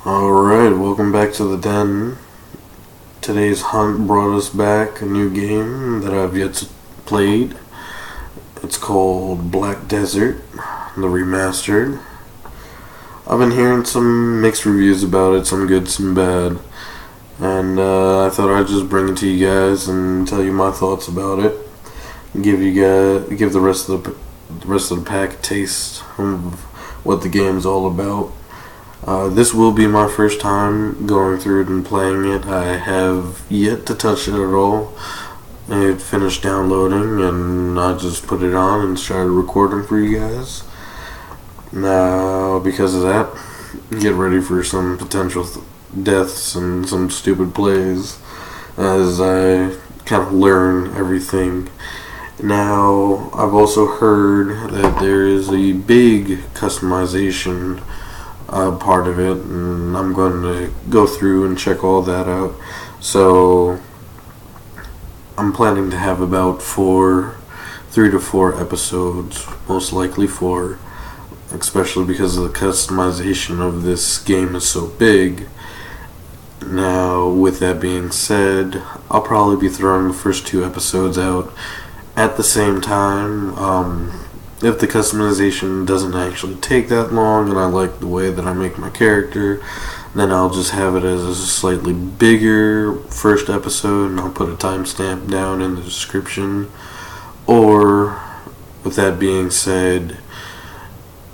Alright, welcome back to the den. Today's hunt brought us back a new game that I've yet to played. It's called Black Desert, the Remastered. I've been hearing some mixed reviews about it, some good, some bad. And I thought I'd just bring it to you guys and tell you my thoughts about it. Give the rest of the pack a taste of what the game's all about. This will be my first time going through it and playing it. I have yet to touch it at all. It finished downloading and I just put it on and started recording for you guys. Now, because of that, get ready for some potential deaths and some stupid plays as I kind of learn everything. Now, I've also heard that there is a big customization part of it, and I'm going to go through and check all that out. So I'm planning to have about 3 to 4 episodes, most likely 4, especially because the customization of this game is so big. Now, with that being said, I'll probably be throwing the first 2 episodes out at the same time. If the customization doesn't actually take that long and I like the way that I make my character, then I'll just have it as a slightly bigger first episode and I'll put a timestamp down in the description. Or, with that being said,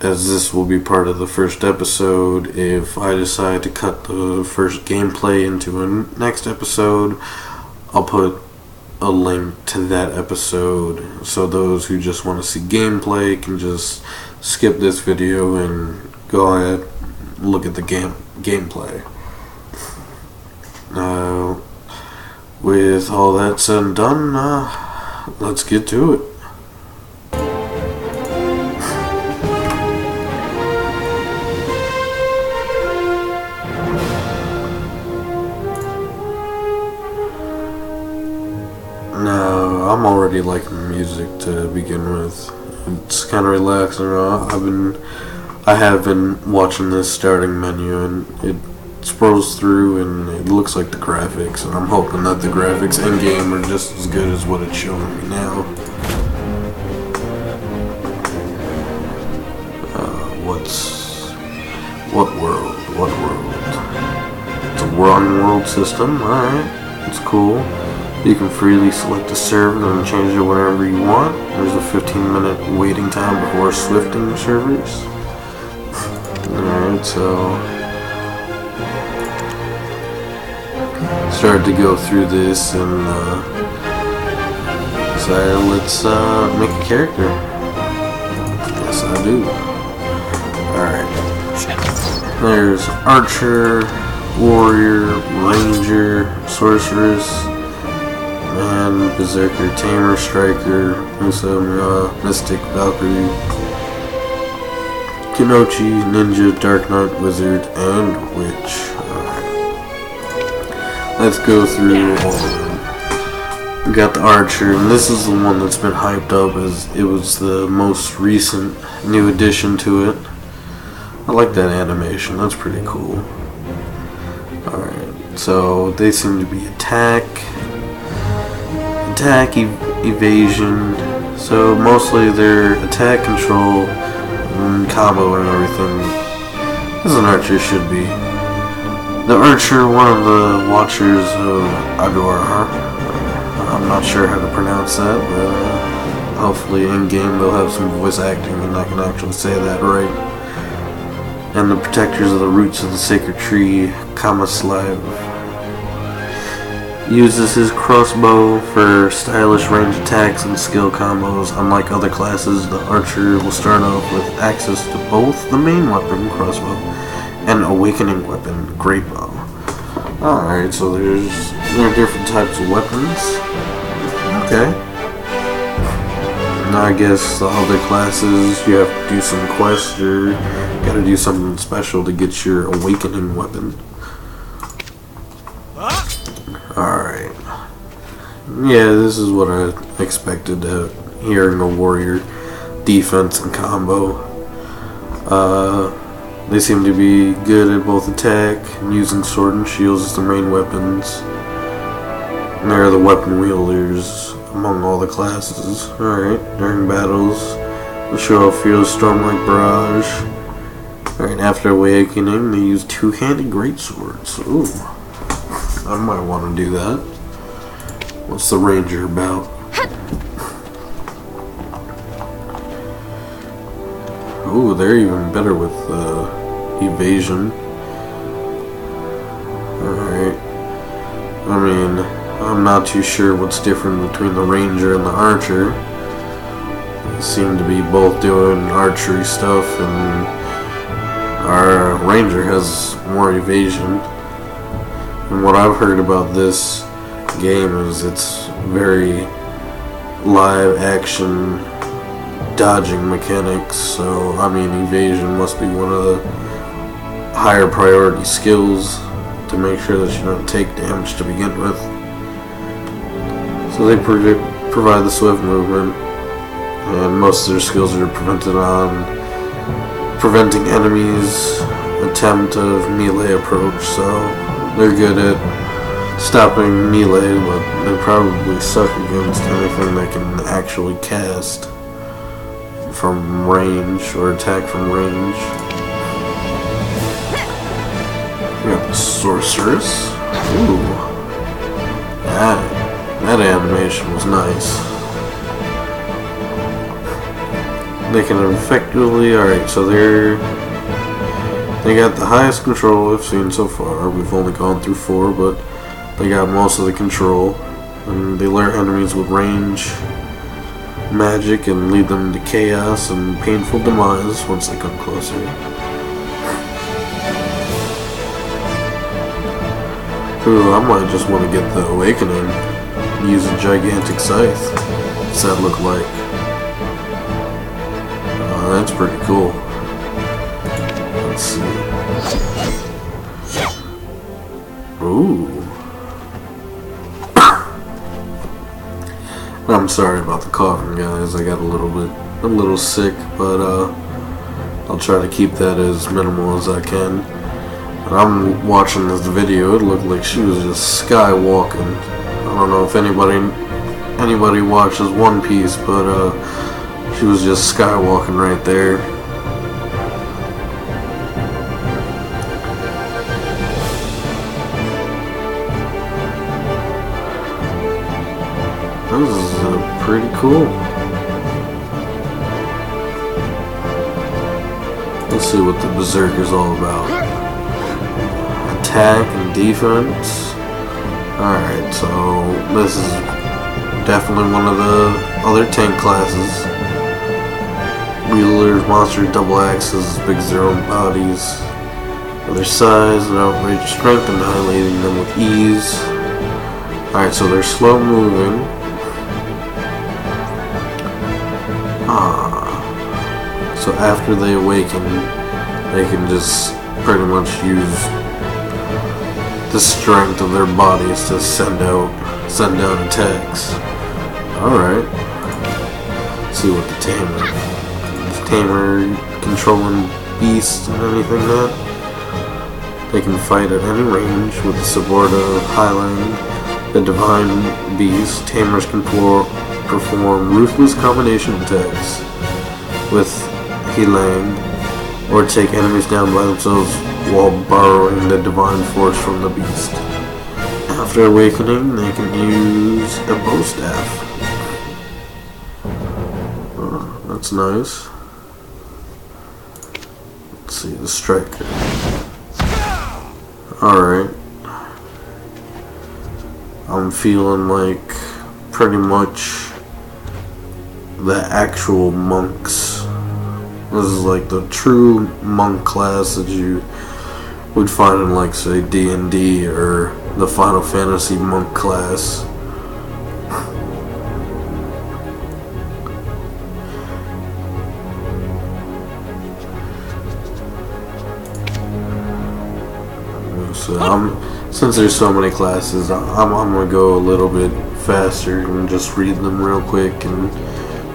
as this will be part of the first episode, if I decide to cut the first gameplay into a next episode, I'll put a link to that episode so those who just want to see gameplay can just skip this video and go ahead and look at the gameplay. With all that said and done, let's get to it. Now, I'm already liking the music to begin with. It's kind of relaxing. I have been watching this starting menu, and it scrolls through, and it looks like the graphics. And I'm hoping that the graphics in game are just as good as what it's showing me now. What world? What world? It's a one-world system. All right, it's cool. You can freely select a server and change it whenever you want. There's a 15-minute waiting time before swifting servers. Alright, so started to go through this and decided let's make a character. Yes, I do. Alright. There's Archer, Warrior, Ranger, Sorceress, and Berserker, Tamer, Striker, Musa, Mystic, Valkyrie, Kenochi, Ninja, Dark Knight, Wizard, and Witch. Alright. Let's go through all of them. We got the Archer, and this is the one that's been hyped up as it was the most recent new addition to it. I like that animation, that's pretty cool. Alright, so they seem to be attack, evasion, so mostly they're attack, control, and combo and everything, as an archer should be. The Archer, one of the Watchers of Ador, I'm not sure how to pronounce that, but hopefully in game they'll have some voice acting and I can actually say that right. And the Protectors of the Roots of the Sacred Tree, Kamaslav. Uses his crossbow for stylish range attacks and skill combos. Unlike other classes, the Archer will start off with access to both the main weapon, crossbow, and awakening weapon, great bow. Alright, so there are different types of weapons. Okay. Now I guess the other classes, you have to do some quests or gotta do something special to get your awakening weapon. Alright. Yeah, this is what I expected hearing a warrior defense and combo. They seem to be good at both attack and using sword and shields as their main weapons. And they're the weapon wielders among all the classes. Alright, during battles, the show feels storm like barrage. Alright, after awakening, they use two-handed greatswords. Ooh, I might want to do that. What's the ranger about? Ooh, they're even better with evasion. Alright. I mean, I'm not too sure what's different between the ranger and the archer. They seem to be both doing archery stuff, and our ranger has more evasion. And what I've heard about this game is it's very live action dodging mechanics, so I mean evasion must be one of the higher priority skills to make sure that you don't take damage to begin with. So they provide the swift movement, and most of their skills are prevented on preventing enemies' attempt of melee approach, so they're good at stopping melee, but they probably suck against anything that can actually cast from range or attack from range. We got the sorceress. Ooh, that animation was nice. They can effectively. Alright, so they got the highest control we've seen so far. We've only gone through 4, but they got most of the control, and they lure enemies with range magic and lead them to chaos and painful demise once they come closer. Ooh, I might just want to get the awakening. Use a gigantic scythe. What's that look like? Oh, that's pretty cool. Let's see. Ooh. I'm sorry about the coughing, guys. I got a little sick, but I'll try to keep that as minimal as I can. And I'm watching this video. It looked like she was just skywalking. I don't know if anybody watches One Piece, but she was just skywalking right there. This is pretty cool. Let's see what the Berserk is all about. Attack and defense. Alright, so this is definitely one of the other tank classes. Wielders, monsters, double axes, big as their own bodies. Their size and outrageous strength, annihilating them with ease. Alright, so they're slow moving. So after they awaken, they can just pretty much use the strength of their bodies to send out attacks. Alright. Let's see what the tamer controlling beasts and anything that. They can fight at any range with the support of Highland, the divine beast. Tamers can perform ruthless combination attacks with Highland, or take enemies down by themselves while borrowing the divine force from the beast. After awakening, they can use a bow staff. That's nice. Let's see, the striker. Alright. I'm feeling like pretty much the actual monks. This is like the true monk class that you would find in, like, say, D&D or the Final Fantasy monk class. So since there's so many classes, I'm gonna go a little bit faster and just read them real quick and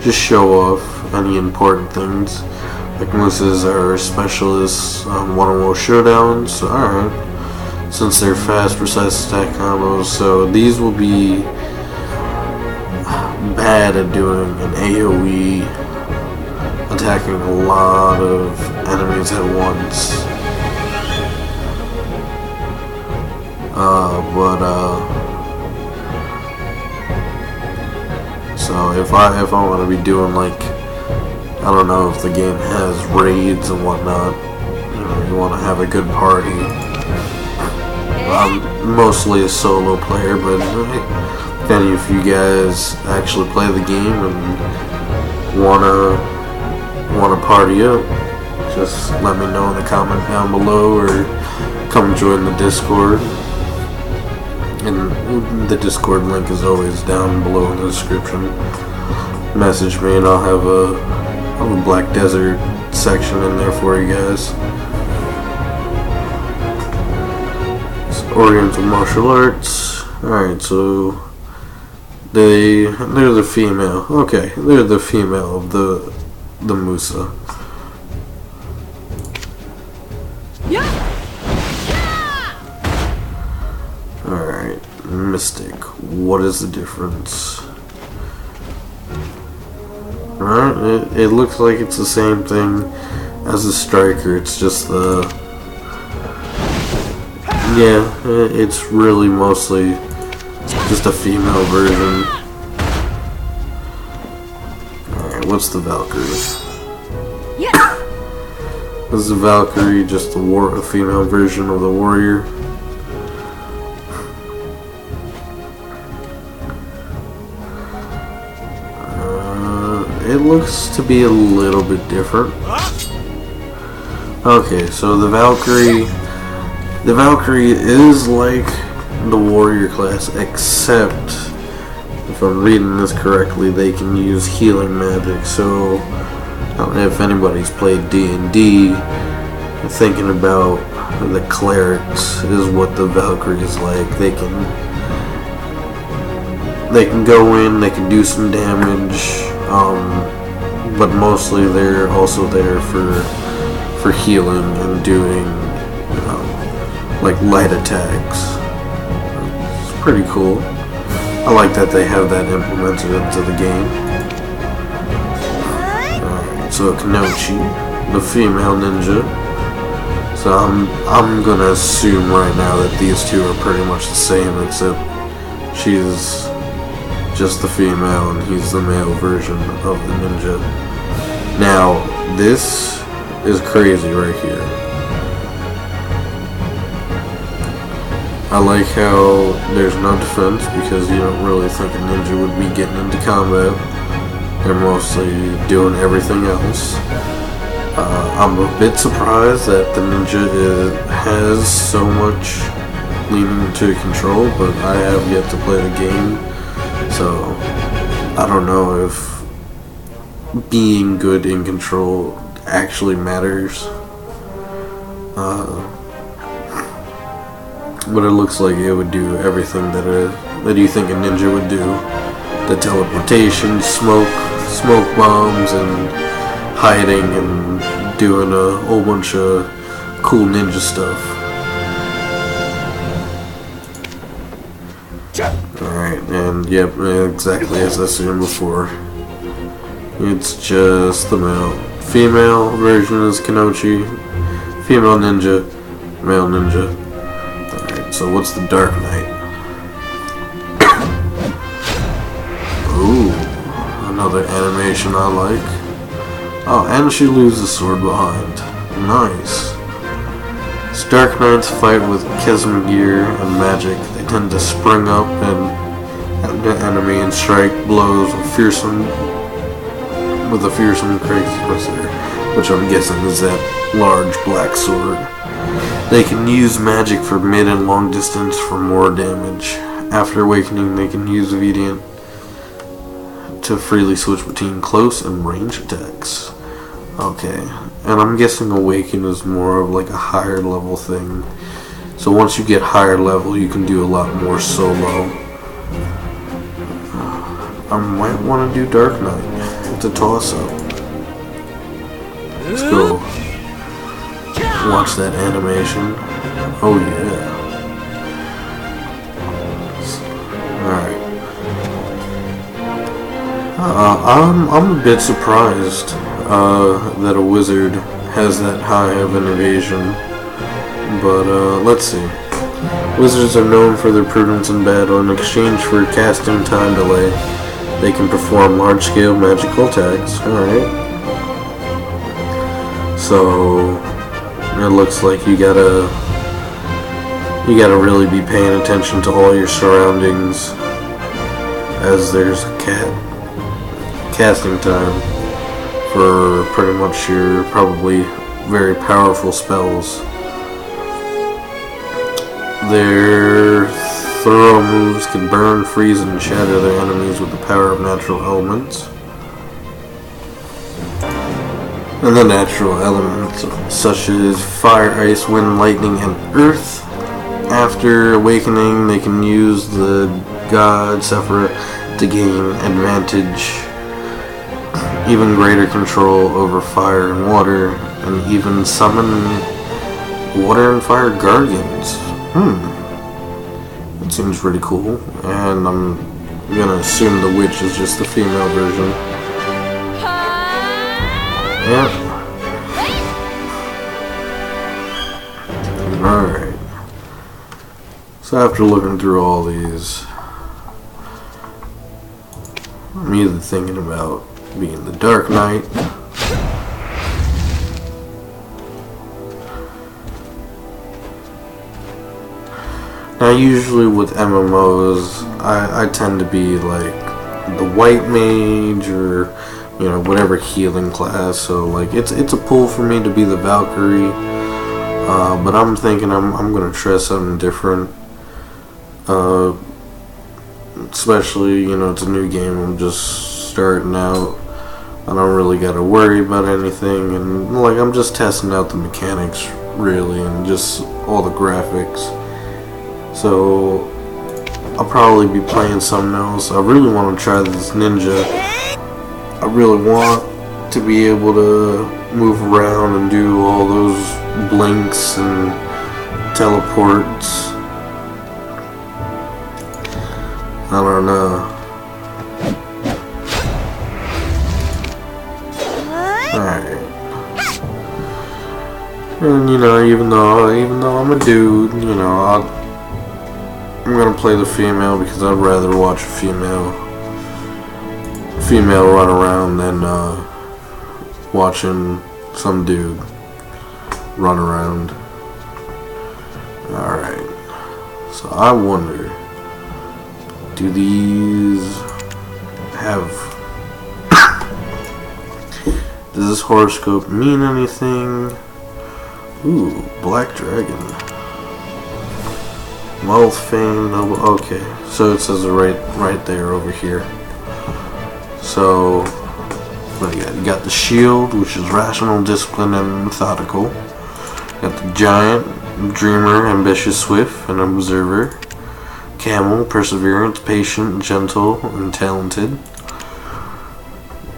just show off any important things. Like Musas are specialists on one-on-one showdowns. Alright. Since they're fast, precise attack combos, so these will be bad at doing an AoE, attacking a lot of enemies at once. So if I want to be doing, like, I don't know if the game has raids and whatnot, you know, you want to have a good party. I'm mostly a solo player, but if any of you guys actually play the game and wanna party up, just let me know in the comment down below, or come join the Discord. And the Discord link is always down below in the description. Message me and I'll have a Black Desert section in there for you guys. It's Oriental martial arts. Alright, so they're the female. Okay, they're the female of the Musa. Alright, Mystic. What is the difference? Alright, it looks like it's the same thing as the Striker. It's just the... Yeah, it's really mostly just a female version. Alright, what's the Valkyrie? Is the Valkyrie just a female version of the warrior? It looks to be a little bit different. Okay, so the Valkyrie is like the warrior class, except if I'm reading this correctly, they can use healing magic. So I don't know if anybody's played D&D, thinking about the clerics is what the Valkyrie is like. They can go in, they can do some damage. But mostly they're also there for healing and doing, like light attacks. It's pretty cool. I like that they have that implemented into the game. Alright, so Kanochi, the female ninja. So I'm gonna assume right now that these two are pretty much the same, except she's just the female and he's the male version of the ninja. Now, this is crazy right here. I like how there's no defense, because you don't really think a ninja would be getting into combat. They're mostly doing everything else. I'm a bit surprised that the ninja has so much leaning to control, but I have yet to play the game. So, I don't know if being good in control actually matters. But it looks like it would do everything that you think a ninja would do. The teleportation, smoke bombs, and hiding, and doing a whole bunch of cool ninja stuff. Alright, and yep, exactly as I said before. It's just the male. Female version is Kanochi. Female ninja. Male ninja. Alright, so what's the Dark Knight? Ooh, another animation I like. Oh, and she leaves the sword behind. Nice. Dark Knights fight with Kesma gear and magic. They tend to spring up and at the enemy and strike blows with a fearsome crazy, which I'm guessing is that large black sword. They can use magic for mid and long distance for more damage. After awakening, they can use Obedient to freely switch between close and range attacks. Okay, and I'm guessing Awaken is more of like a higher level thing. So once you get higher level, you can do a lot more solo. I might want to do Dark Knight. It's a toss-up. Let's go watch that animation. Oh yeah. Alright. I'm a bit surprised that a wizard has that high of an evasion. But let's see. Wizards are known for their prudence in battle. In exchange for casting time delay, they can perform large-scale magical attacks. Alright. So it looks like you gotta really be paying attention to all your surroundings, as there's a casting time for pretty much your probably very powerful spells. Their throw moves can burn, freeze, and shatter their enemies with the power of natural elements. And the natural elements such as fire, ice, wind, lightning, and earth. After awakening, they can use the god Sephira to gain advantage, even greater control over fire and water, and even summon water and fire guardians. That seems pretty cool. And I'm gonna assume the witch is just the female version. Yeah. Alright. So after looking through all these, I'm either thinking about being the Dark Knight, now usually with MMOs I tend to be like the white mage or whatever healing class, so like it's a pull for me to be the Valkyrie, but I'm thinking I'm gonna try something different, especially it's a new game. I'm just starting out. I don't really gotta worry about anything, and like I'm just testing out the mechanics really and just all the graphics. So I'll probably be playing something else. I really want to try this ninja. I really want to be able to move around and do all those blinks and teleports. I don't know. Alright. And even though I'm a dude, I'm gonna play the female because I'd rather watch a female run around than watching some dude run around. Alright. So I wonder, do these have... does this horoscope mean anything? Ooh, Black Dragon. Wealth, fame, noble. Okay, so it says it right there over here. So, what do you got? You got the shield, which is rational, disciplined, and methodical. You got the giant, dreamer, ambitious, swift, and observer. Camel, perseverance, patient, gentle, and talented.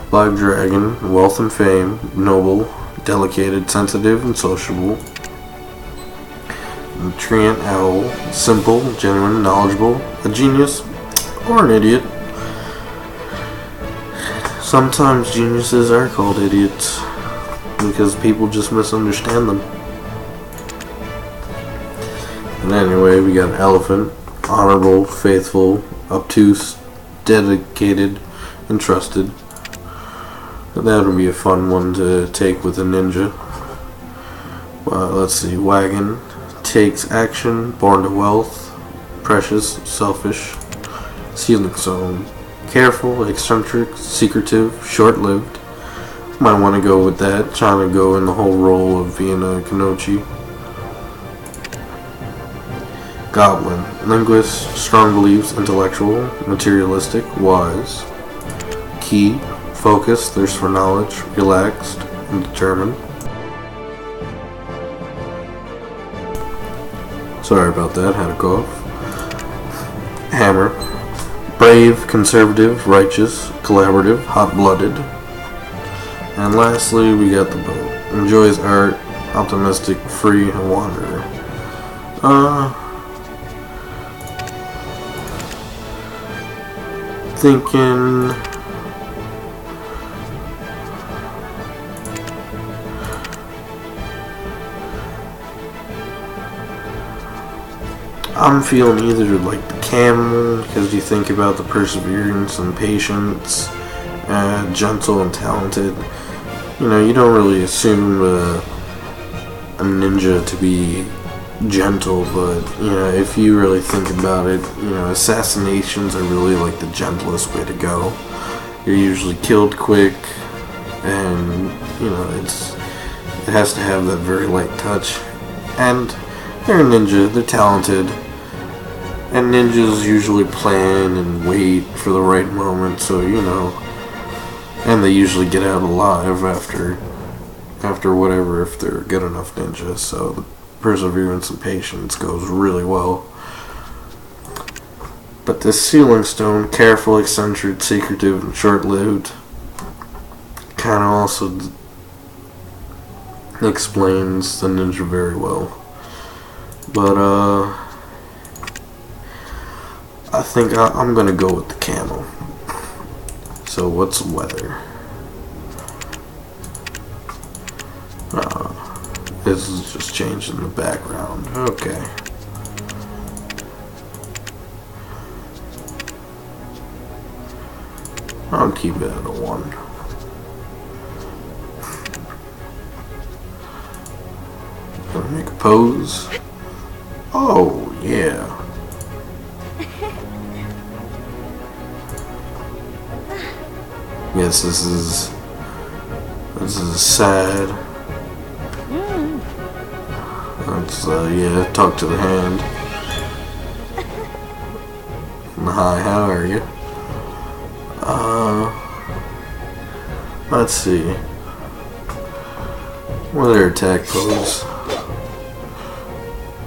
Black dragon, wealth and fame, noble, delicated, sensitive, and sociable. The treant owl, simple, genuine, knowledgeable, a genius, or an idiot. Sometimes geniuses are called idiots because people just misunderstand them. And anyway, we got an elephant, honorable, faithful, obtuse, dedicated, and trusted. That would be a fun one to take with a ninja. Let's see, wagon. Takes action, born to wealth, precious, selfish, sealing zone, careful, eccentric, secretive, short-lived. Might want to go with that, trying to go in the whole role of being a Kanochi. Goblin, linguist, strong beliefs, intellectual, materialistic, wise. Key, focus, thirst for knowledge, relaxed, and determined. Sorry about that, had a cough. Hammer. Brave, conservative, righteous, collaborative, hot-blooded. And lastly, we got the boat. Enjoys art, optimistic, free, and wanderer. Thinking... I'm feeling either like the camel, because you think about the perseverance and patience, gentle and talented. You know, you don't really assume a ninja to be gentle, but, you know, if you really think about it, you know, assassinations are really like the gentlest way to go. You're usually killed quick, and, you know, it has to have that very light touch. And they're a ninja, they're talented, and ninjas usually plan and wait for the right moment, so, you know, and they usually get out alive after whatever, if they're a good enough ninja, so the perseverance and patience goes really well. But this sealing stone, careful, eccentric, secretive, and short-lived, kind of also explains the ninja very well. But, I think I'm gonna go with the camel. So, what's the weather? This is just changing the background. Okay. I'll keep it at a 1. Gonna make a pose. Oh, yeah. Yes, this is sad. Let's, yeah, talk to the hand. Hi, how are you? Let's see. What are their attack pose?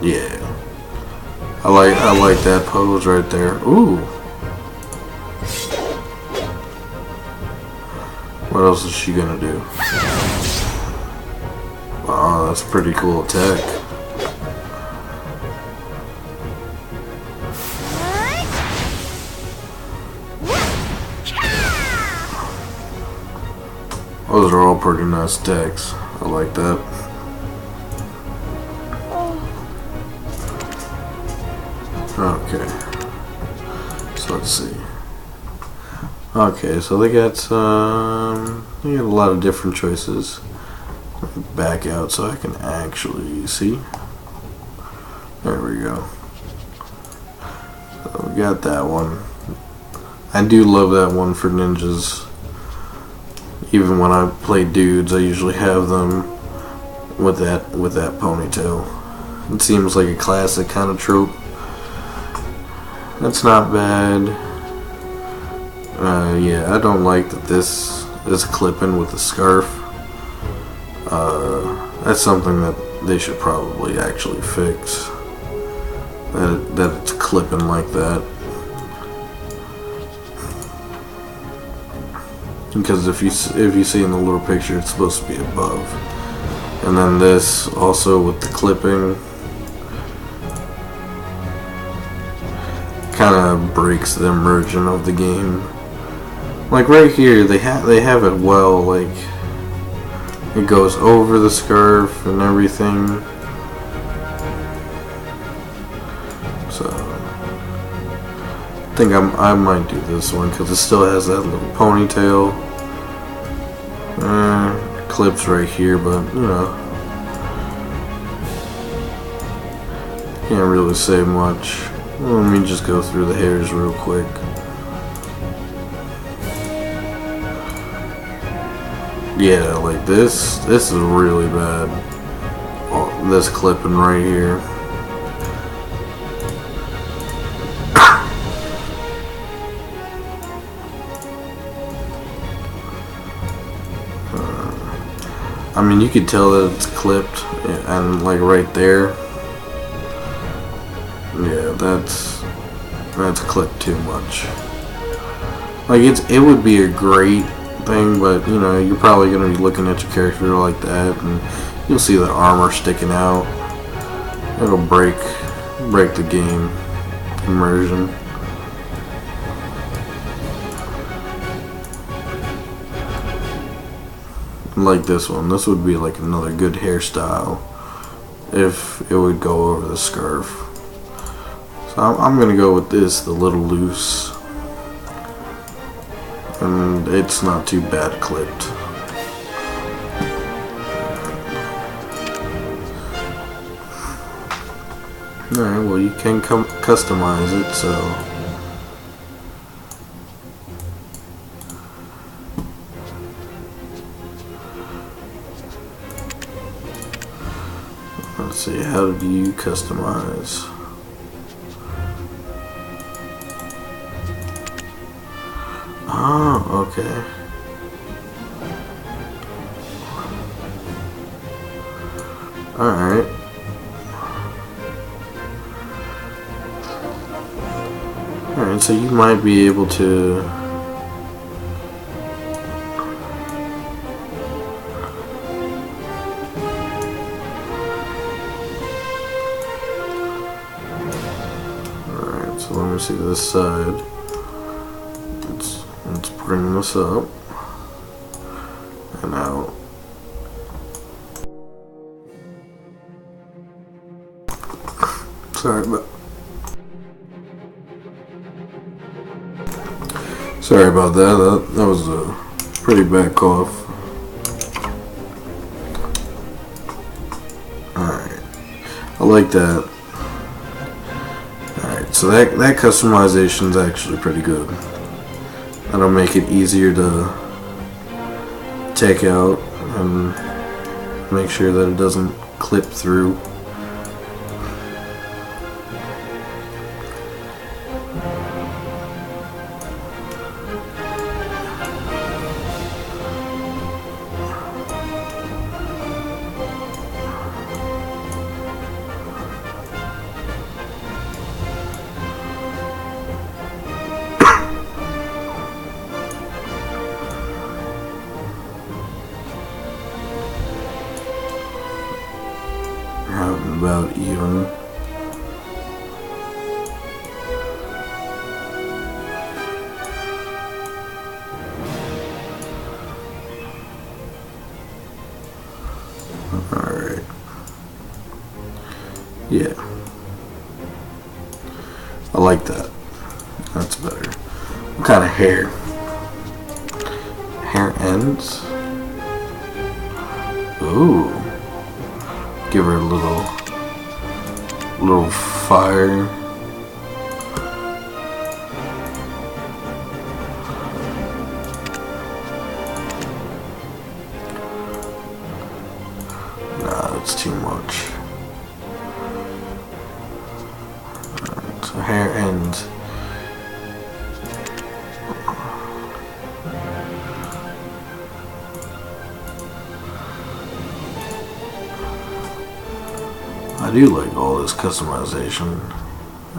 Yeah. I like that pose right there. Ooh. What else is she gonna do? Oh, that's a pretty cool attack. Those are all pretty nice attacks. I like that. Okay. So let's see. Okay, so they got a lot of different choices. Let me back out so I can actually see. There we go. So we got that one. I do love that one for ninjas. Even when I play dudes, I usually have them with that ponytail. It seems like a classic kind of trope. That's not bad. Yeah, I don't like that this is clipping with a scarf. That's something that they should probably actually fix. That it's clipping like that. Because if you see in the little picture, it's supposed to be above. And then this also with the clipping kind of breaks the immersion of the game. Like right here, they have it well. Like it goes over the scarf and everything. So I think I might do this one because it still has that little ponytail. Clips right here, but you know, can't really say much. Let me just go through the hairs real quick. Yeah, like this is really bad. Oh, this clipping right here. I mean, you could tell that it's clipped, and like right there. Yeah, that's clipped too much. Like it would be a great thing, but you know, you're probably gonna be looking at your character like that, and you'll see the armor sticking out. It'll break the game immersion. Like this one, this would be like another good hairstyle if it would go over the scarf. So I'm gonna go with this, the little loose, and it's not too bad clipped. Alright, well, you can customize it, so let's see, how do you customize? Oh, okay. Alright. Alright, so you might be able to alright, so let me see this side. Let's bring this up and out. Sorry about that. That was a pretty bad cough. Alright. I like that. Alright, so that customization is actually pretty good. That'll make it easier to take out and make sure that it doesn't clip through. About even. Alright. Yeah. I like that. That's better. What kind of hair? Hair ends? Ooh. Give her a little fire. Nah, that's too much. Alright, so hair ends. I do like all this customization.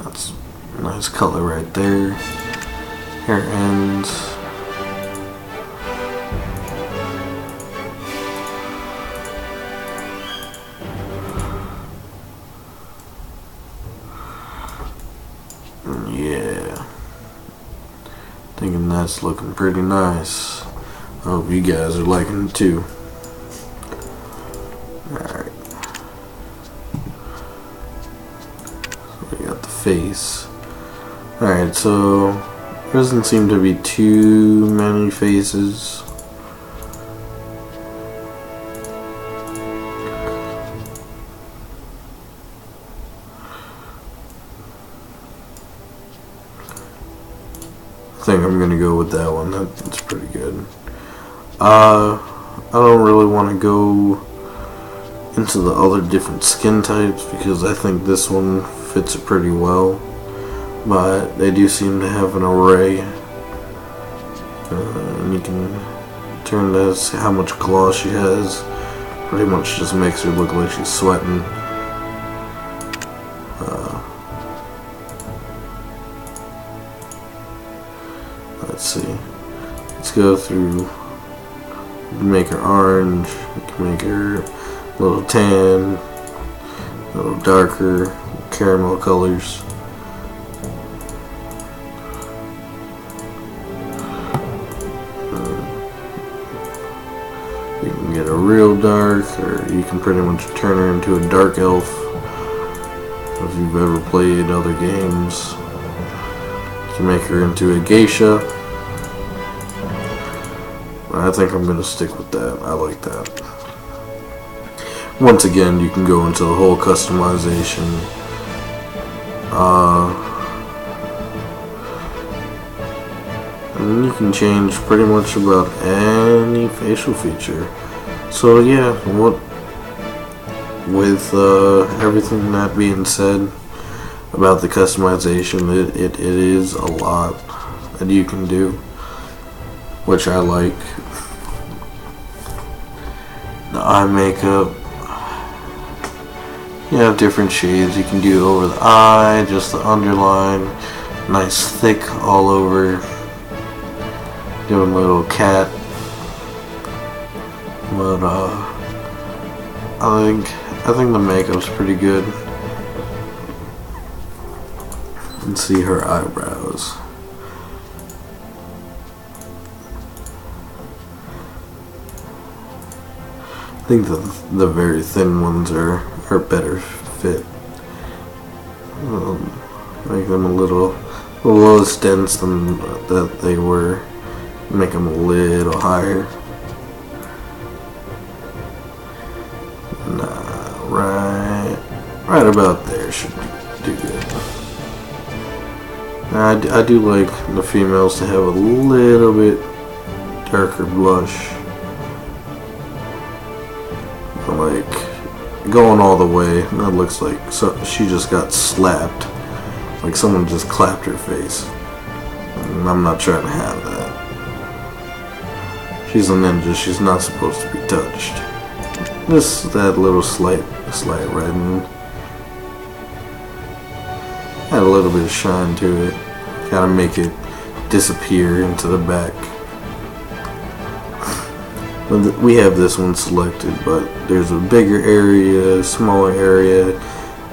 That's a nice color right there. Hair ends. Yeah. Thinking that's looking pretty nice. I hope you guys are liking it too. Alright. We got the face. Alright, so there doesn't seem to be too many faces. I think I'm gonna go with that one. That's pretty good. I don't really want to go into the other different skin types because I think this one fits it pretty well, but they do seem to have an array, and you can turn this, how much gloss she has. Pretty much just makes her look like she's sweating. Let's see, let's go through You can make her orange. You can make her a little tan, a little darker, caramel colors. You can get a real dark, or you can pretty much turn her into a dark elf. If you've ever played other games, you can make her into a geisha. I think I'm going to stick with that. I like that. Once again, you can go into the whole customization. And you can change pretty much about any facial feature. So yeah, with everything that being said about the customization, it is a lot that you can do, which I like. The eye makeup, you have different shades. You can do over the eye, just the underline, nice thick all over. Doing a little cat, but I think the makeup's pretty good. You can see her eyebrows. I think the very thin ones are better fit. Make them a little less dense than that they were. Make them a little higher. Nah, right about there should do good. Now, I do like the females to have a little bit darker blush. Like going all the way. That looks like she just got slapped. Like someone just clapped her face. And I'm not trying to have that. She's a ninja, she's not supposed to be touched. Just that little slight reddening. Add a little bit of shine to it. Gotta make it disappear into the back. We have this one selected, but there's a bigger area, smaller area.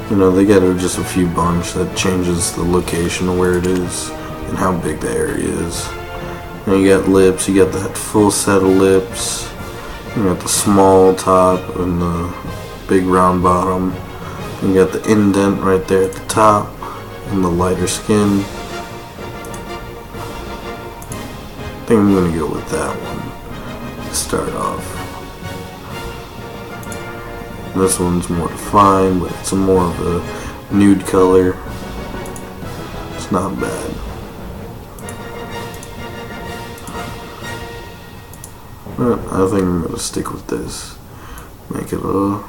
You know, they got just a few bunch that changes the location of where it is and how big the area is. And you got lips, you got that full set of lips, you got the small top and the big round bottom, you got the indent right there at the top and the lighter skin. I think I'm going to go with that one to start off. This one's more defined, but it's more of a nude color. It's not bad. I think I'm going to stick with this. Make it a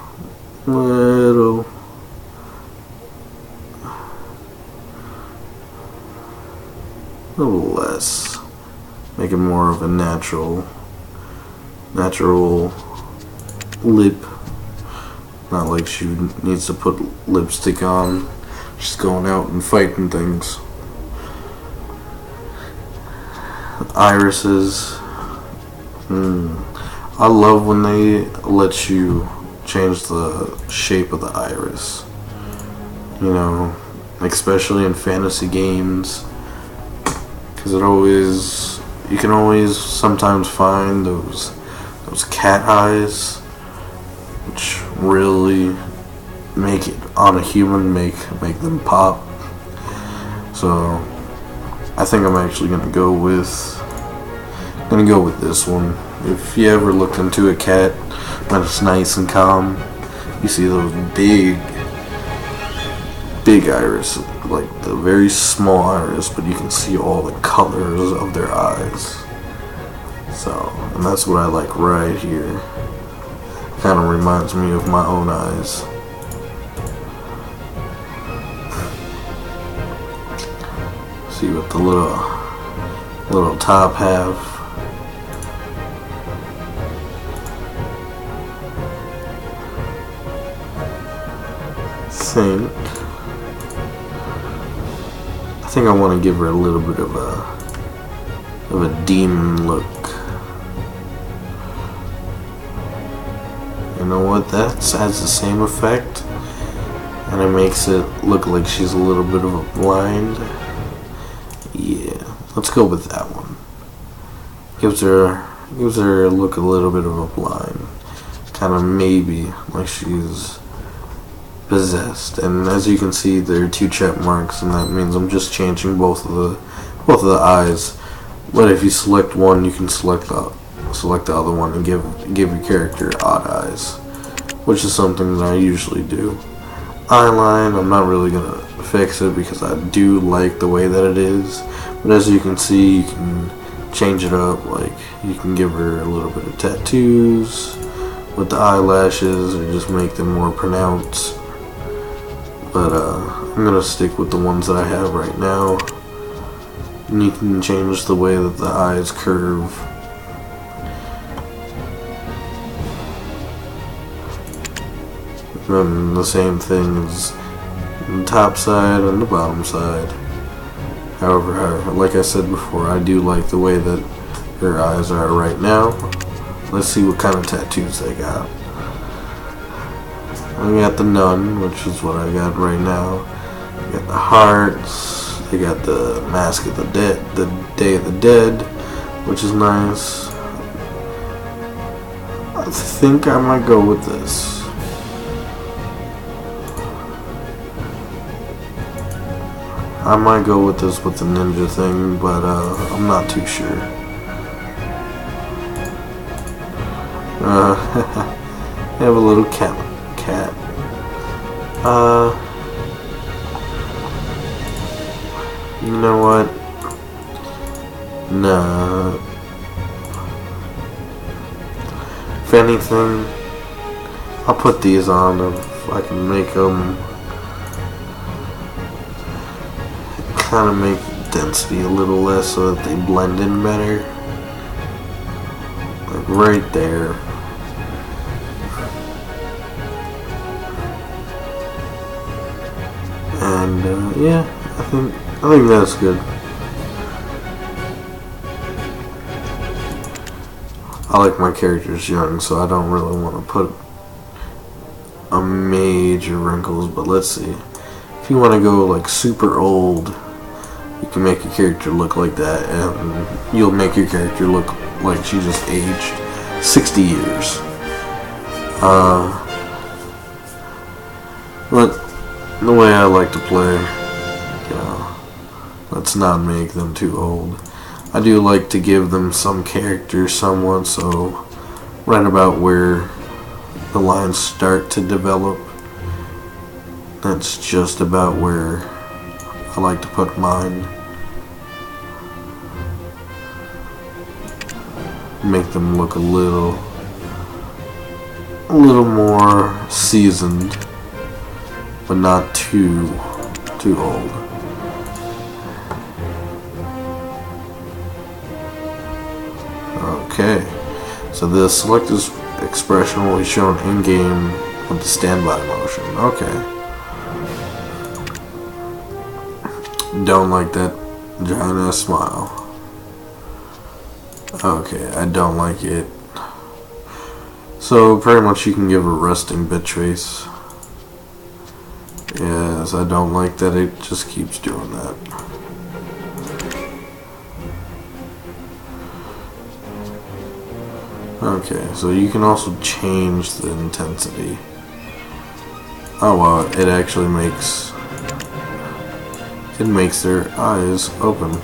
little less. Make it more of a natural lip. Not like she needs to put lipstick on. She's going out and fighting things. Irises. I love when they let you change the shape of the iris. You know, especially in fantasy games, because you can always sometimes find those cat eyes, which really make it on a human make them pop. So I think I'm actually gonna go with this one. If you ever looked into a cat that's nice and calm, you see those big iris, like the very small iris, but you can see all the colors of their eyes. So, and that's what I like right here. Kind of reminds me of my own eyes. See what the little top have. I think I want to give her a little bit of a demon look. You know what? That has the same effect, and it makes it look like she's a little bit of a blind. Yeah, let's go with that one. Gives her a look a little bit of a blind, kind of maybe like she's possessed. And as you can see, there are 2 check marks, and that means I'm just changing both of the eyes. But if you select one, you can select the other one and give your character odd eyes, which is something that I usually do. Eyeline, I'm not really gonna fix it because I do like the way that it is. But as you can see, you can change it up. Like, you can give her a little bit of tattoos with the eyelashes, or just make them more pronounced. But I'm gonna stick with the ones that I have right now. And you can change the way that the eyes curve. And the same thing as the top side and the bottom side. However, like I said before, I do like the way that her eyes are right now. Let's see what kind of tattoos they got. We got the nun, which is what I got right now. We got the hearts. They got the Mask of the Dead, the Day of the Dead, which is nice. I think I might go with this. I might go with this with the ninja thing, but I'm not too sure. I have a little cat. You know what? Nah. If anything, I'll put these on if I can make them kind of make density a little less so that they blend in better. Like right there. And yeah, I think that's good. I like my characters young, so I don't really want to put a major wrinkles, but let's see. If you want to go like super old, you can make your character look like that, and you'll make your character look like she just aged 60 years. But the way I like to play, let's not make them too old. I do like to give them some character somewhat, so right about where the lines start to develop, that's just about where I like to put mine. Make them look a little more seasoned, but not too old. Okay, so the selected expression will be shown in-game with the standby motion. Okay. Don't like that giant ass smile. Okay, I don't like it. So pretty much you can give a resting bit trace. Yes, I don't like that it just keeps doing that. Okay, so you can also change the intensity. Oh wow, it actually makes their eyes open.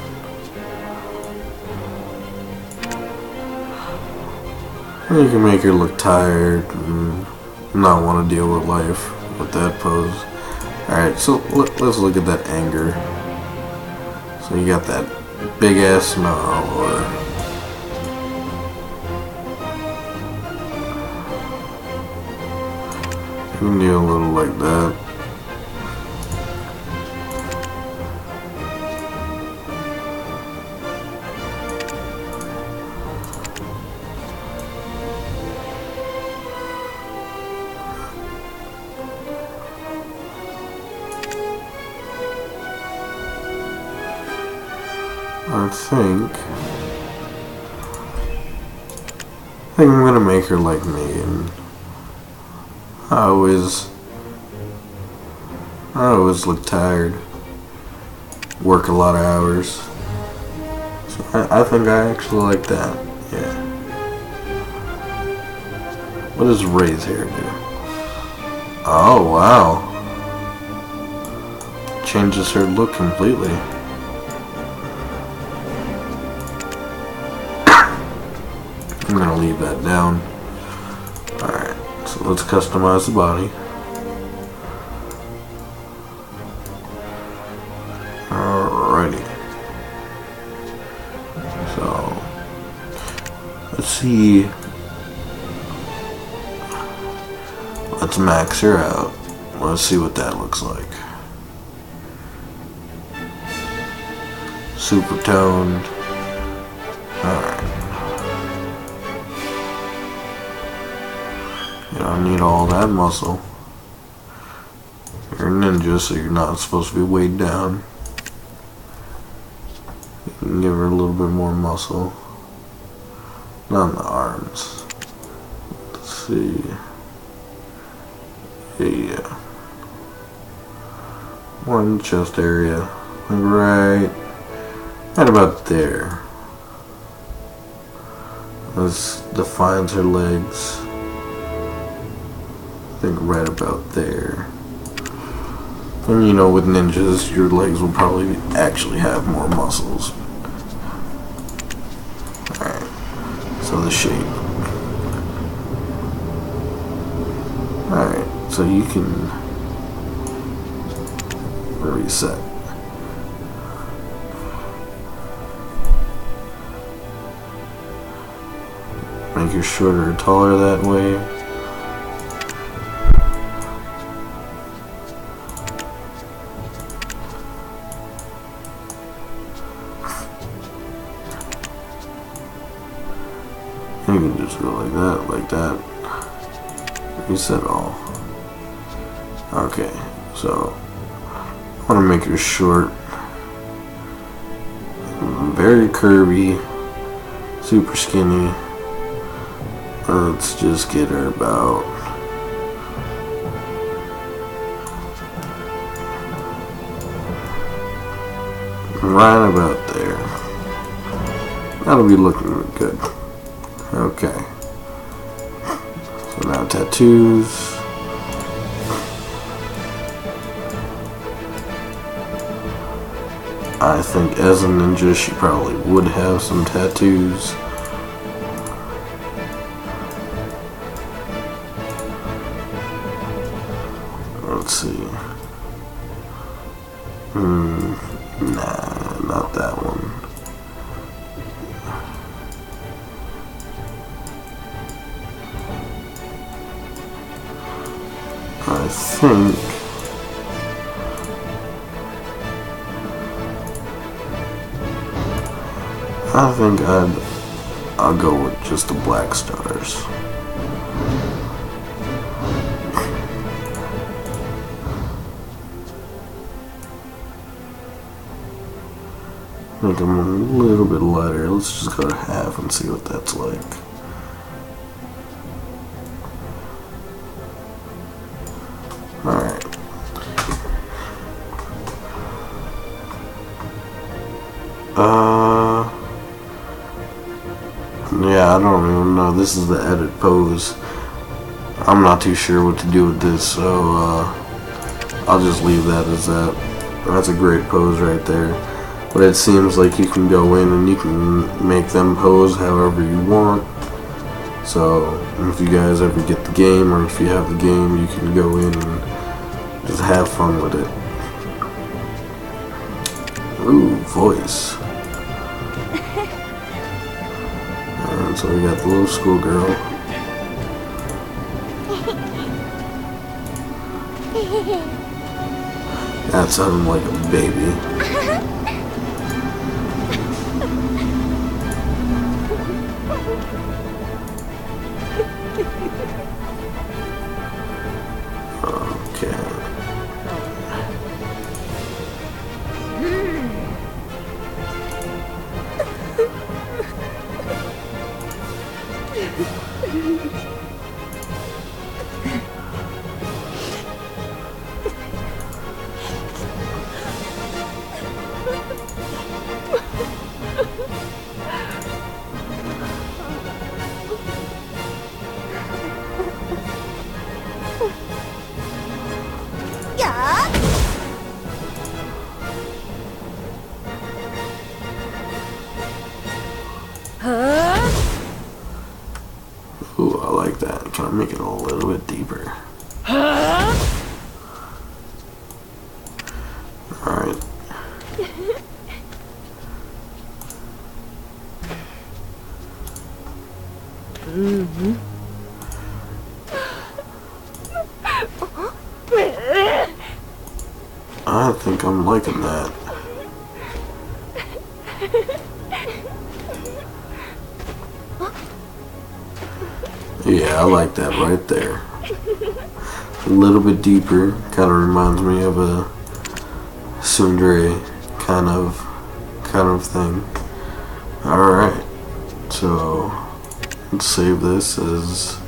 And you can make her look tired and not want to deal with life with that pose. Alright, so let's look at that anger. So you got that big ass smile, or you can do a little like that. I think I'm gonna make her like me and I always look tired. Work a lot of hours. So I think I actually like that. Yeah. What does Ray's hair do? Oh wow. Changes her look completely. I'm gonna leave that down. Alright, so let's customize the body. Alrighty. So, let's see. Let's max her out. Let's see what that looks like. Super toned. Alright. You don't need all that muscle. You're a ninja, so you're not supposed to be weighed down. You can give her a little bit more muscle. Not in the arms. Let's see. Yeah. More in the chest area. Right about there. This defines her legs. I think right about there. And you know, with ninjas, your legs will probably actually have more muscles. Alright, so the shape. Alright, so you can reset. Make her shorter or taller that way. You can just go like that. Reset all. Okay, so I want to make her short, very curvy, super skinny. Let's just get her about right about there. That'll be looking good. Okay. So now tattoos. I think as a ninja she probably would have some tattoos. Let's see. Nah, not that one. I think I'll go with just the black stars. Make them a little bit lighter. Let's just go to half and see what that's like. Alright. Yeah, I don't even know. This is the edit pose. I'm not too sure what to do with this, so I'll just leave that as that. That's a great pose right there. But it seems like you can go in and you can make them pose however you want. So if you guys ever get the game, or if you have the game, you can go in and just have fun with it. Ooh, voice. And so we got the little schoolgirl. That sounded like a baby. Okay. Ooh, I like that. Can I make it a little bit deeper? Alright. I think I'm liking that. Yeah, I like that right there. A little bit deeper. Kind of reminds me of a tsundere kind of thing. Alright. So let's save this as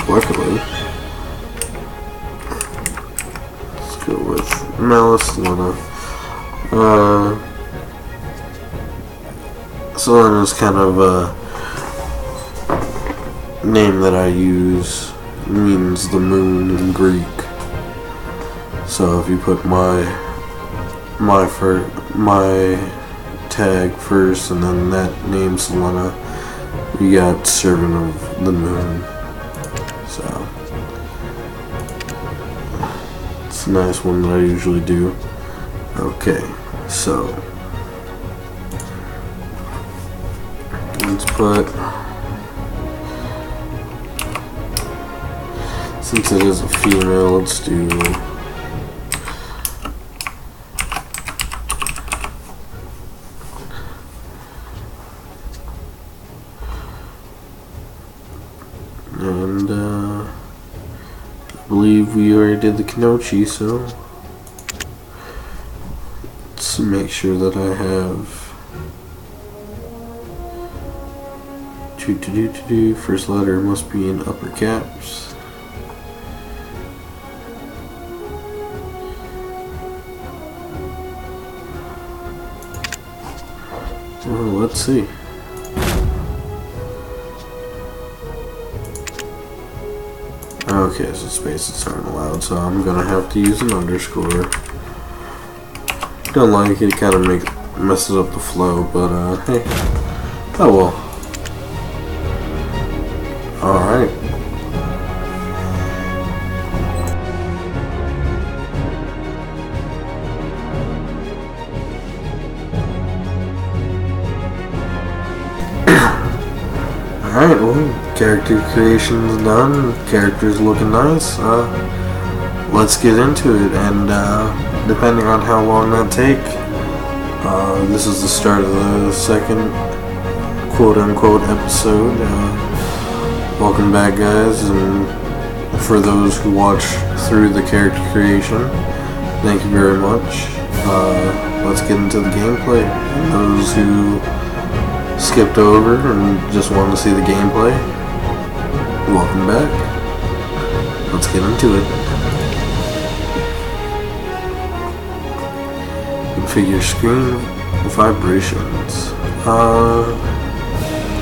luckily, let's go with Selena. Selena is kind of a name that I use, means the moon in Greek. So if you put my tag first and then that name Selena, you got servant of the moon. So it's a nice one that I usually do. Okay, so let's put, since it is a female, let's do and I believe we already did the Kenochi, so let's make sure that I have first letter must be in upper caps. Well, let's see. Okay, so spaces aren't allowed, so I'm gonna have to use an underscore. Don't like it, it kind of messes up the flow, but hey, oh well. Alright. Alright, well, character creation's done. Character's looking nice. Let's get into it, and depending on how long that takes, this is the start of the second quote-unquote episode. Welcome back, guys, and for those who watch through the character creation, thank you very much. Let's get into the gameplay. And those who skipped over and just wanted to see the gameplay, welcome back. Let's get into it. Configure screen vibrations.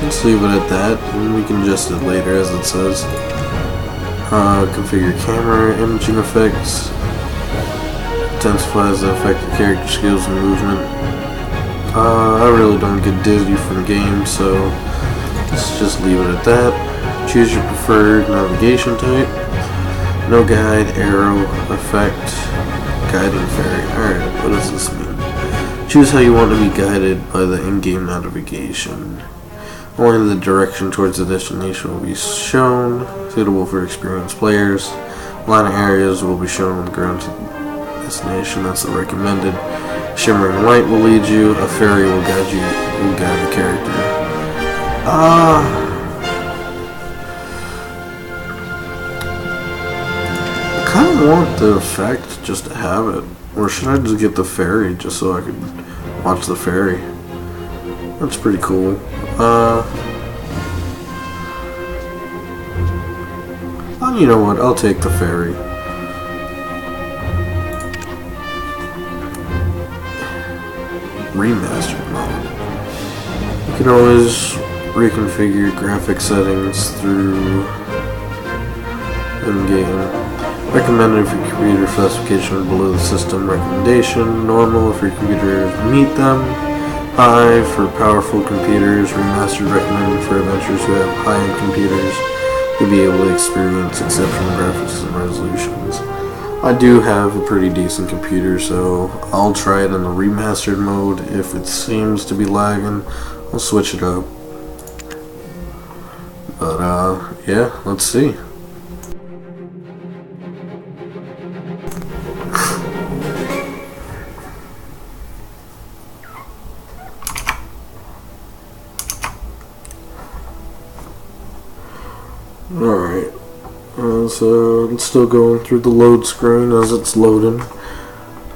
Let's leave it at that, and we can adjust it later as it says. Configure camera imaging effects. Intensifies the effect of character skills and movement. I really don't get dizzy from games, so let's just leave it at that. Choose your preferred navigation type. No guide, arrow, effect, guiding fairy. Alright, what does this mean? Choose how you want to be guided by the in-game navigation. Only the direction towards the destination will be shown, suitable for experienced players. Line of areas will be shown on the ground to the destination, that's the recommended. Shimmering light will lead you, a fairy will guide the character. I kind of want the effect just to have it. Or should I just get the fairy just so I could watch the fairy? That's pretty cool. Oh, you know what? I'll take the fairy. Remastered mode. You can always reconfigure graphic settings through in-game. Recommended if your computer specification is below the system recommendation. Normal if your computer meet them. High for powerful computers. Remastered recommended for adventurers who have high-end computers to be able to experience exceptional graphics and resolutions. I do have a pretty decent computer, so I'll try it in the remastered mode. If it seems to be lagging, I'll switch it up. But yeah, let's see. Alright, so it's still going through the load screen as it's loading.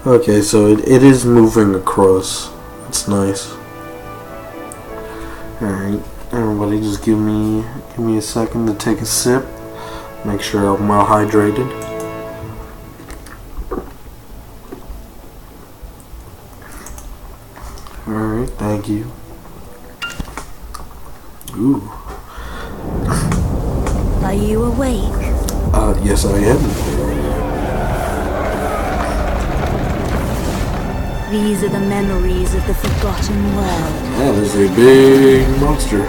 Okay, so it is moving across. It's nice. Alright, everybody just give me a second to take a sip. Make sure I'm well hydrated. Alright, thank you. Ooh. Are you awake? Yes I am. These are the memories of the forgotten world. That is a big monster.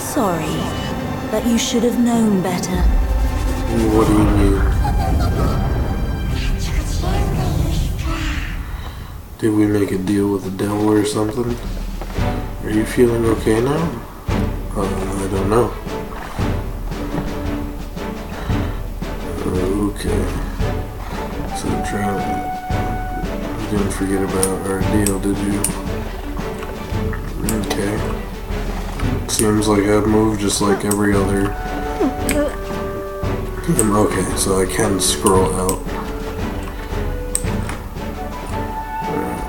Sorry, but you should have known better. What do you mean? Did we make a deal with the devil or something? Are you feeling okay now? I don't know. Okay. So you didn't forget about our deal, did you? Okay. Seems like I've moved just like every other. Okay, so I can scroll out.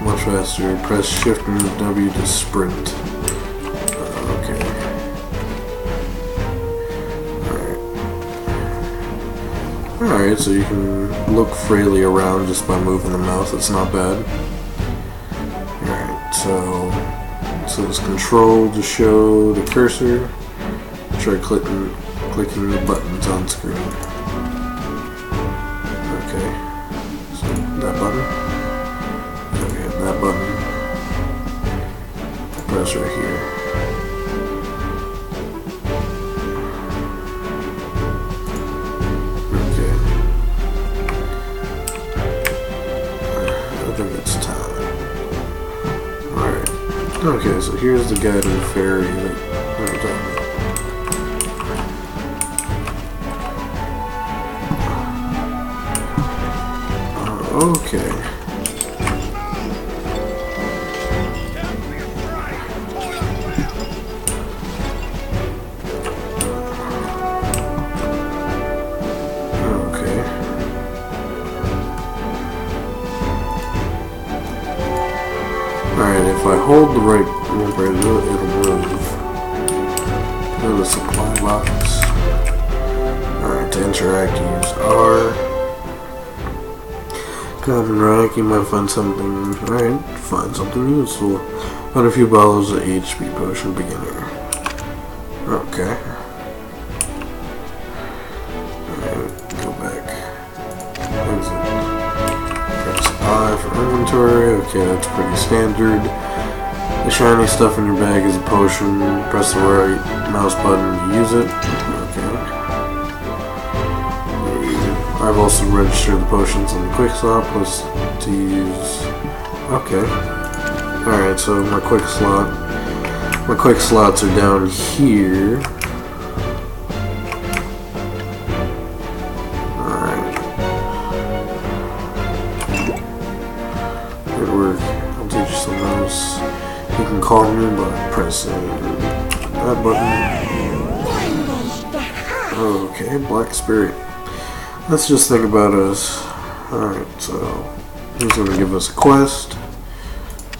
Much faster. Press Shift and W to sprint. Okay. Alright, so you can look freely around just by moving the mouse. It's not bad. Alright, so it's Control to show the cursor. Try clicking the buttons on screen. Okay. So that button. That button. Press right here. Okay. I think it's time. Alright. Okay, so here's the guided ferry that I'm talking about. Okay. Alright, if I hold the right bumper, it'll move. Go to the supply box. Alright, to interact, use R. Common rank, you might find something. Alright, find something useful. Find a few bottles of HP potion beginner. Okay. Alright, go back. Exit. Press I for inventory. Okay, that's pretty standard. The shiny stuff in your bag is a potion. Press the right mouse button to use it. Okay. I've also registered the potions on the quick slot plus to use. Okay. Alright, so my quick slots are down here. Good work. I'll teach you something else. You can call me by pressing that button. Okay, Black Spirit. Let's just think about us. Alright, so he's going to give us a quest.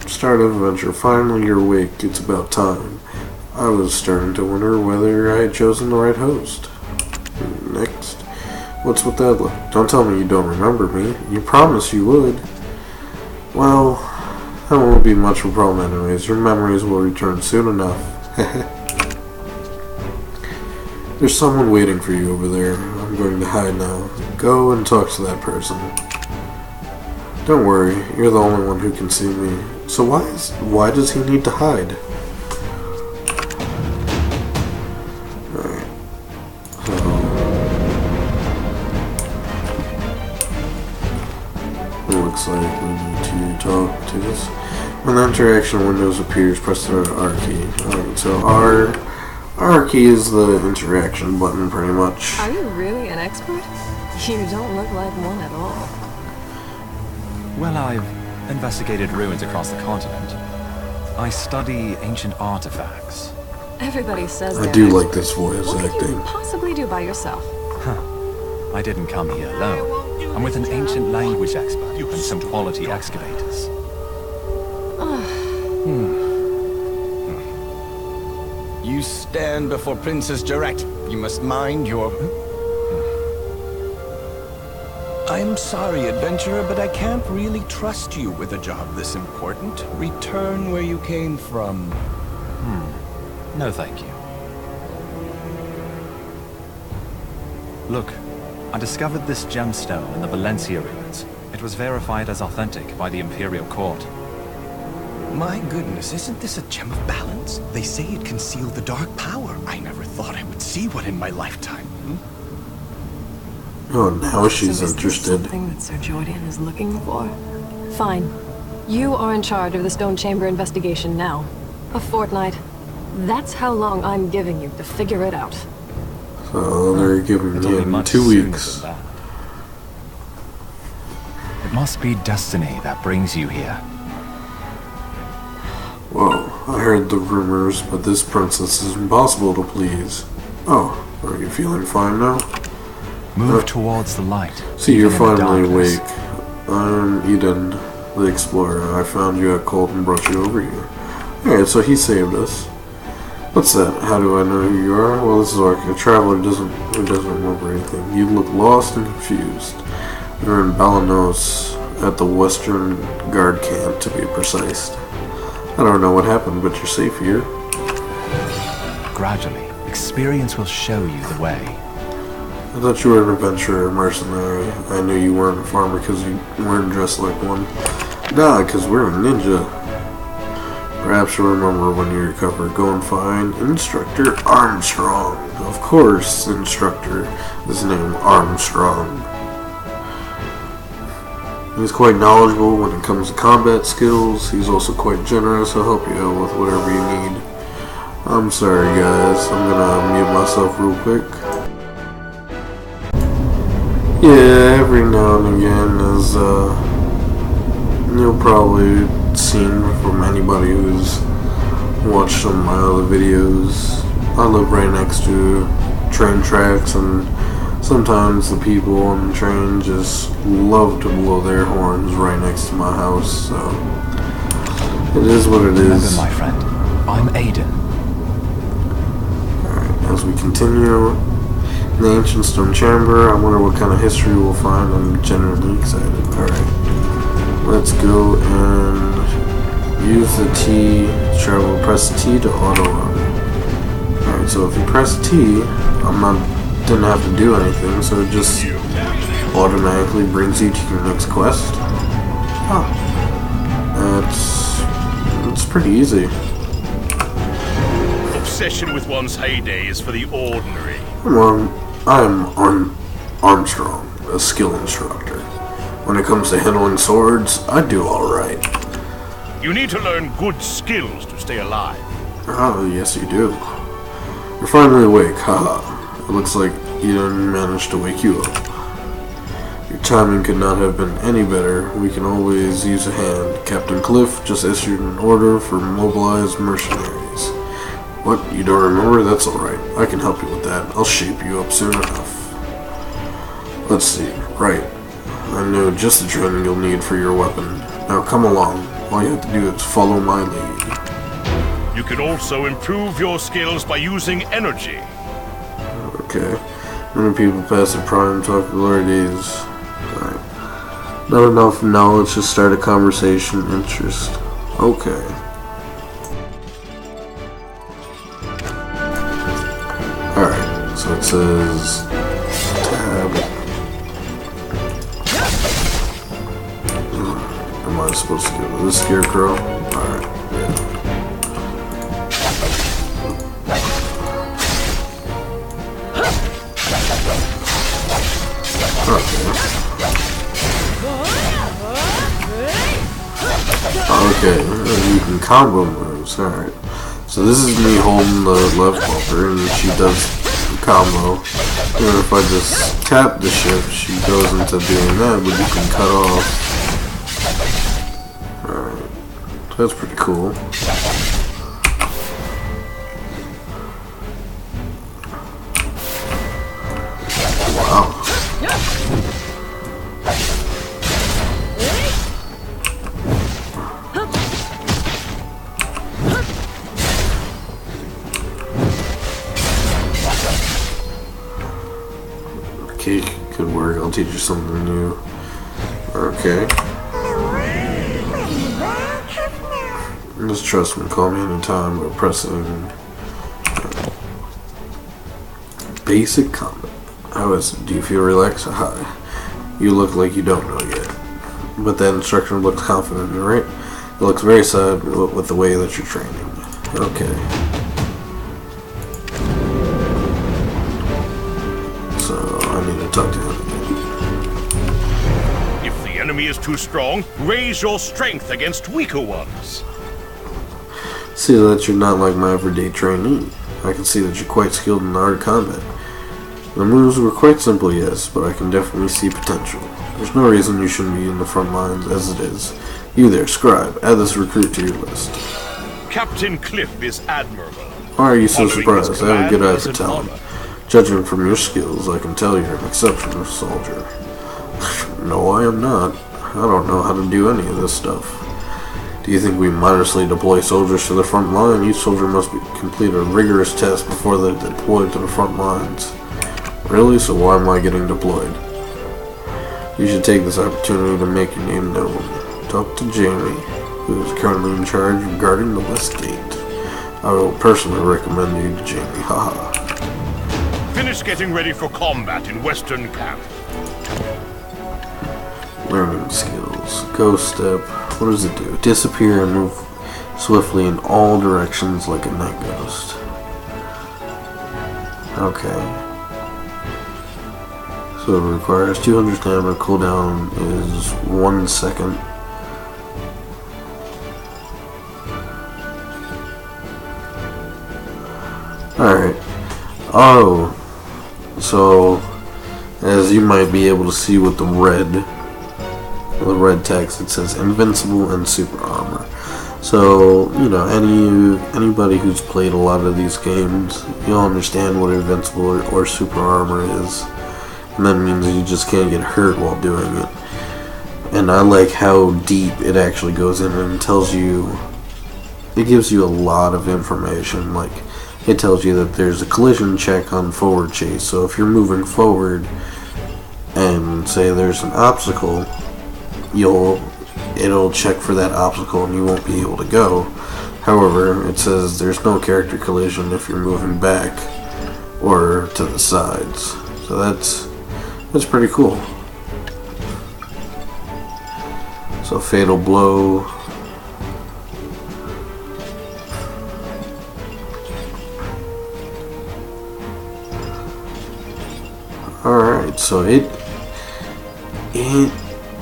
Start of adventure. Finally, you're awake. It's about time. I was starting to wonder whether I had chosen the right host. Next. What's with that look? Don't tell me you don't remember me. You promised you would. Well, That won't be much of a problem anyways. Your memories will return soon enough. There's someone waiting for you over there. I'm going to hide now. Go and talk to that person. Don't worry, you're the only one who can see me. So why does he need to hide? Alright. It looks like we need to talk to this. When the interaction windows appears, press the R key. Alright, so R key is the interaction button pretty much. Are you really an expert? You don't look like one at all. Well, I've investigated ruins across the continent. I study ancient artifacts. Everybody says I do like this voice what acting. could you possibly do by yourself? Huh. I didn't come here alone. I'm with an ancient language expert and some quality excavators. You stand before Princess Jarrett. You must mind your... I'm sorry, adventurer, but I can't really trust you with a job this important. Return where you came from. No, thank you. Look, I discovered this gemstone in the Valencia ruins. It was verified as authentic by the Imperial Court. My goodness, isn't this a gem of balance? They say it concealed the dark power. I never thought I would see one in my lifetime. Oh, now she's interested. Something that Sir Jordan is looking for? Fine. You are in charge of the Stone Chamber investigation now. A fortnight. That's how long I'm giving you to figure it out. So they're giving It's only me much 2 sooner weeks. than that. It must be destiny that brings you here. Whoa, I heard the rumors, but this princess is impossible to please. Oh, are you feeling fine now? Move towards the light. See, you're even in the finally darkness. awake. I'm Eden, the explorer. I found you at Colt and brought you over here. Alright, so he saved us. What's that? How do I know who you are? Well, this is like a traveler who doesn't remember anything. You look lost and confused. You're in Balanos at the Western Guard camp, to be precise. I don't know what happened, but you're safe here. Gradually, experience will show you the way. I thought you were an adventurer, mercenary. I knew you weren't a farmer because you weren't dressed like one. Nah, because we're a ninja. Perhaps you'll remember when you recover. Go and find Instructor Armstrong. Of course, Instructor is named Armstrong. He's quite knowledgeable when it comes to combat skills. He's also quite generous. He'll help you out with whatever you need. I'm sorry, guys. I'm gonna mute myself real quick. Yeah, every now and again, as you'll probably seen from anybody who's watched some of my other videos, I live right next to train tracks, and sometimes the people on the train just love to blow their horns right next to my house, so it is what it Remember, is. my friend, I'm Aiden. Alright, as we continue in the ancient stone chamber, I wonder what kind of history we'll find. I'm genuinely excited. Alright, let's go and use the T to travel. Press T to auto run. Alright, so if you press T, didn't have to do anything, so it just automatically brings you to your next quest. Huh. It's pretty easy. Obsession with one's heyday is for the ordinary. I'm Armstrong, a skill instructor. When it comes to handling swords, I do alright. You need to learn good skills to stay alive. Oh, yes you do. You're finally awake, haha. It looks like Eden managed to wake you up. Your timing could not have been any better. We can always use a hand. Captain Cliff just issued an order for mobilized mercenaries. What? You don't remember? That's alright. I can help you with that. I'll shape you up soon enough. Let's see. Right. I know just the training you'll need for your weapon. Now come along. All you have to do is follow my lead. You can also improve your skills by using energy. Okay. Many people pass their prime talk glory days. Alright. Not enough knowledge to start a conversation. Interest. Okay. Alright, so it says tab. Am I supposed to go to this scarecrow? Alright, yeah. Okay, you can combo moves, alright. So this is me holding the left bumper and she does the combo. And if I just tap the ship, she goes into doing that, but you can cut off. Alright, that's pretty cool. Wow. Okay, good work. I'll teach you something new. Okay. Just trust me, call me anytime by pressing basic combat. How is it? Do you feel relaxed? Hi. You look like you don't know yet. But that instructor looks confident, right? It looks very sad with the way that you're training. Okay. Talk to him. If the enemy is too strong, raise your strength against weaker ones. See that you're not like my everyday trainee. I can see that you're quite skilled in the art of combat. The moves were quite simple, yes, but I can definitely see potential. There's no reason you shouldn't be in the front lines as it is. You there, scribe, add this recruit to your list. Captain Cliff is admirable. Why are you so Following surprised? his I have a good eye command for is an talent. honor. Judging from your skills, I can tell you're an exceptional soldier. No, I am not. I don't know how to do any of this stuff. Do you think we mindlessly deploy soldiers to the front line? Each soldier must complete a rigorous test before they're deployed to the front lines. Really? So why am I getting deployed? You should take this opportunity to make your name known. Talk to Jamie, who is currently in charge of guarding the West Gate. I will personally recommend you to Jamie. Haha. Finish getting ready for combat in Western Camp. Learning skills. Ghost step. What does it do? Disappear and move swiftly in all directions like a night ghost. Okay. So it requires 200 stamina. Cooldown is 1 second. Alright. Oh. So, as you might be able to see with the red text, it says invincible and super armor. So, you know, anybody who's played a lot of these games, you'll understand what invincible or super armor is. And that means you just can't get hurt while doing it. And I like how deep it actually goes in and tells you, it gives you a lot of information. Like, it tells you that there's a collision check on forward chase. So if you're moving forward and say there's an obstacle, it'll check for that obstacle and you won't be able to go. However, it says there's no character collision if you're moving back or to the sides. So that's pretty cool. So fatal blow. Alright, so it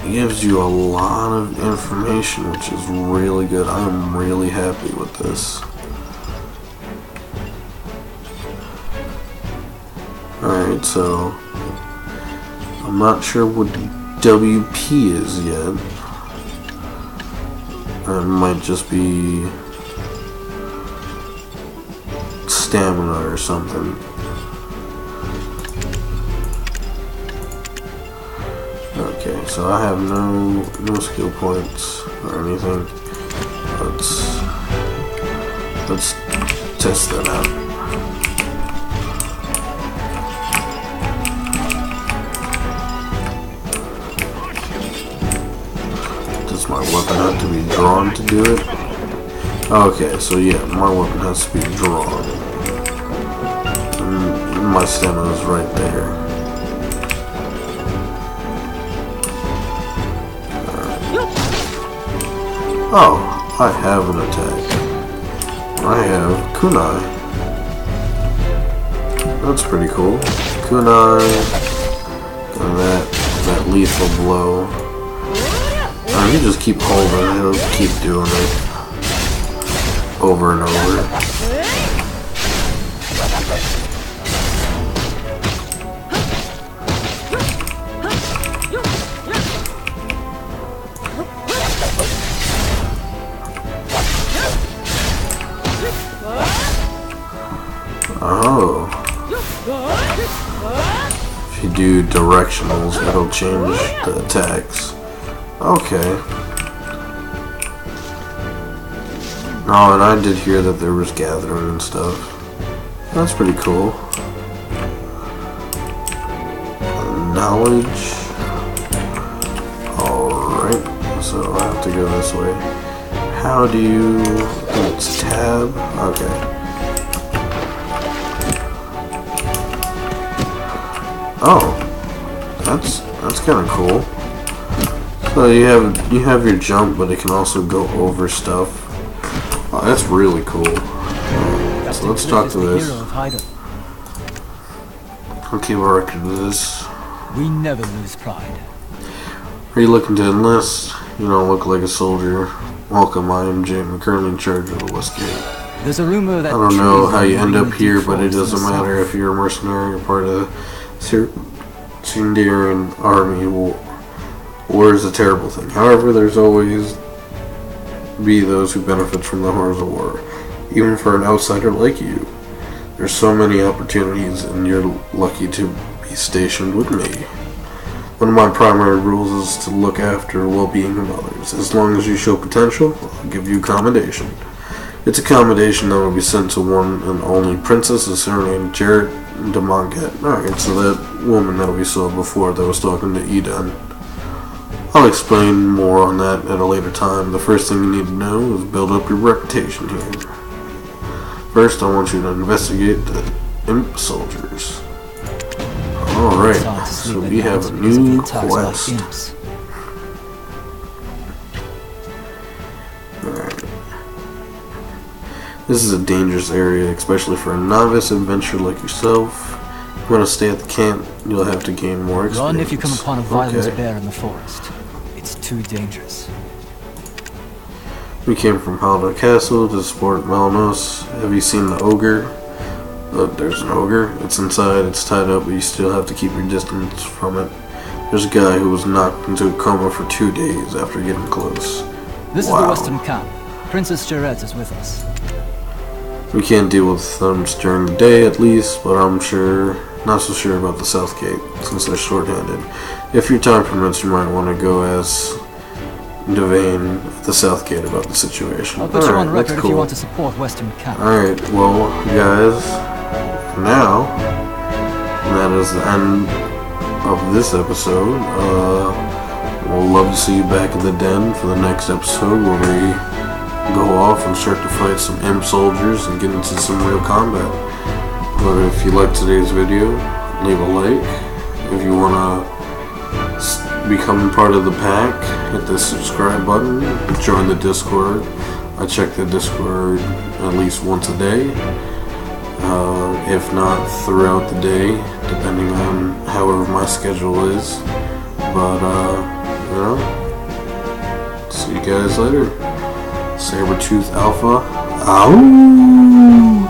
gives you a lot of information, which is really good. I'm really happy with this. Alright, so I'm not sure what WP is yet. It might just be stamina or something. Okay, so I have no skill points or anything. Let's test that out. Does my weapon have to be drawn to do it? Okay, so yeah, my weapon has to be drawn. And my stamina is right there. Oh, I have an attack. I have kunai. That's pretty cool. Kunai, and that lethal blow. You just keep holding it, it'll keep doing it over and over. Oh. If you do directionals, it'll change the attacks. Okay. Oh, and I did hear that there was gathering and stuff. That's pretty cool. Knowledge. Alright, so I have to go this way. How do you... It's tab? Okay. Oh. That's kind of cool. So you have your jump, but it can also go over stuff. Oh, that's really cool. So let's talk to this. I'll keep a record of this. We never lose pride. Are you looking to enlist? You don't look like a soldier. Welcome, I am Jim. I'm currently in charge of the West Gate. There's a rumor that I don't know how you end up here, but it doesn't matter if you're a mercenary or part of the Sindarian army. War is a terrible thing. However, there's always be those who benefit from the horrors of war. Even for an outsider like you. There's so many opportunities, and you're lucky to be stationed with me. One of my primary rules is to look after the well-being of others. As long as you show potential, I'll give you accommodation. It's accommodation that will be sent to one and only princess, is her name Jarrett de Monket. Alright, so that woman that we saw before that was talking to Eden. I'll explain more on that at a later time. The first thing you need to know is build up your reputation here. First, I want you to investigate the imp soldiers. Alright, so we have a new quest. Alright. This is a dangerous area, especially for a novice adventurer like yourself. If you want to stay at the camp, you'll have to gain more experience. Run if you come upon a violent bear in the forest. It's too dangerous. We came from Halda Castle to support Melnos. Have you seen the ogre? Look, there's an ogre. It's inside, it's tied up, but you still have to keep your distance from it. There's a guy who was knocked into a coma for 2 days after getting close. This is the Western camp. Princess Jarrett is with us. We can't deal with thumbs during the day at least, but I'm not so sure about the South Gate, since they're short-handed. If your time permits, you might want to go as Devane at the South Gate about the situation. I'll put you on record if you want to support Western camp. Alright, well, guys, now, that is the end of this episode. We'll love to see you back in the den for the next episode where we go off and start to fight some imp soldiers and get into some real combat. But if you liked today's video, leave a like. If you want to become part of the pack, hit the subscribe button, join the Discord. I check the Discord at least once a day, if not throughout the day, depending on however my schedule is. But, see you guys later. Saber-tooth Alpha. Ow!